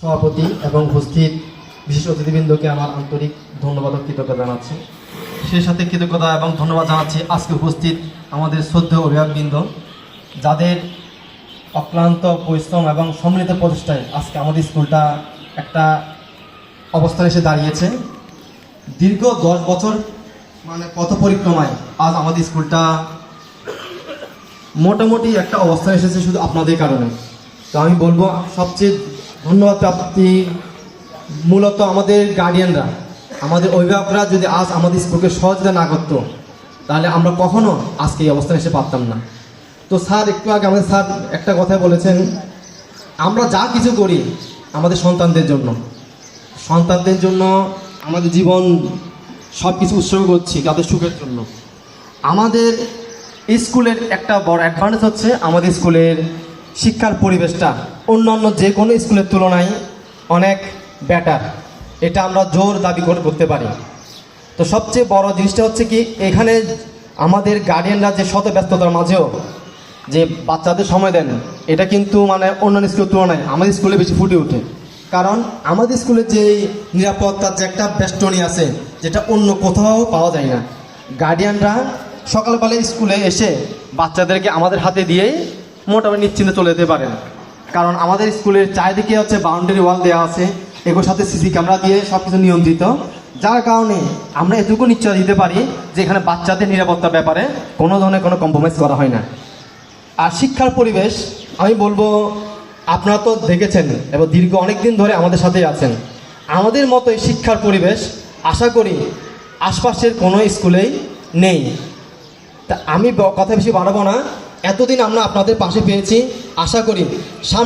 সভাপতি এবং উপস্থিত বিশেষ অতিথিবৃন্দকে আমার আন্তরিক ধন্যবাদ ও কৃতজ্ঞতা জানাচ্ছি। সেই সাথে কৃতজ্ঞতা এবং ধন্যবাদ জানাচ্ছি আজকে উপস্থিত আমাদের শ্রদ্ধেয় অভিভাবকবৃন্দ, যাদের অক্লান্ত পরিশ্রম এবং সম্মিলিত প্রচেষ্টায় আজকে আমাদের স্কুলটা একটা অবস্থানে এসে দাঁড়িয়েছে। দীর্ঘ 10 বছর পথ পরিক্রমায় আজ আমাদের স্কুলটা মোটামুটি একটা অবস্থানে এসেছে শুধু আপনাদের কারণে। তো আমি বলবো সবচেয়ে ধন্যবাদ প্রাপ্তি মূলত আমাদের গার্ডিয়ানরা, আমাদের অভিভাবকরা যদি আজ আমাদের স্কুলকে সহযোগিতা না করতো তাহলে আমরা কখনো আজকে এই অবস্থানে এসে পারতাম না। তো স্যার একটু আগে আমাদের স্যার একটা কথা বলেছেন, আমরা যা কিছু করি আমাদের সন্তানদের জন্য আমাদের জীবন সব কিছু উৎসর্গ করছি তাদের সুখের জন্য। আমাদের স্কুলের একটা বড় অ্যাডভান্টেজ হচ্ছে আমাদের স্কুলের শিক্ষার পরিবেশটা অন্যান্য যে কোনো স্কুলের তুলনায় অনেক বেটার, এটা আমরা জোর দাবি করতে পারি। তো সবচেয়ে বড় জিনিসটা হচ্ছে কি, এখানে আমাদের গার্ডিয়ানরা যে শত ব্যস্ততার মাঝেও যে বাচ্চাদের সময় দেন, এটা কিন্তু অন্যান্য স্কুলের তুলনায় আমাদের স্কুলে বেশি ফুটে ওঠে। কারণ আমাদের স্কুলের যে নিরাপত্তার যে একটা বেষ্টনী আছে, যেটা অন্য কোথাও পাওয়া যায় না। গার্ডিয়ানরা সকালবেলা স্কুলে এসে বাচ্চাদেরকে আমাদের হাতে দিয়েই মোটামুটি নিশ্চিন্তে চলে যেতে পারেন। কারণ আমাদের স্কুলের চারিদিকে হচ্ছে বাউন্ডারি ওয়াল দেওয়া আছে, এগুলোর সাথে সিসি ক্যামেরা দিয়ে সব কিছু নিয়ন্ত্রিত, যার কারণে আমরা এটুকু নিশ্চয় দিতে পারি যে এখানে বাচ্চাদের নিরাপত্তার ব্যাপারে কোনো ধরনের কোনো কম্প্রোমাইজ করা হয় না। আর শিক্ষার পরিবেশ আমি বলবো, আপনারা তো দেখেছেন এবং দীর্ঘ অনেক দিন ধরে আমাদের সাথেই আছেন। আমাদের মতো এই শিক্ষার পরিবেশ আশা করি আশপাশের কোনো স্কুলেই নেই। তা আমি কথা বেশি বাড়াবো না, এতদিন আমরা আপনাদের পাশে পেয়েছি, আশা করি সামনে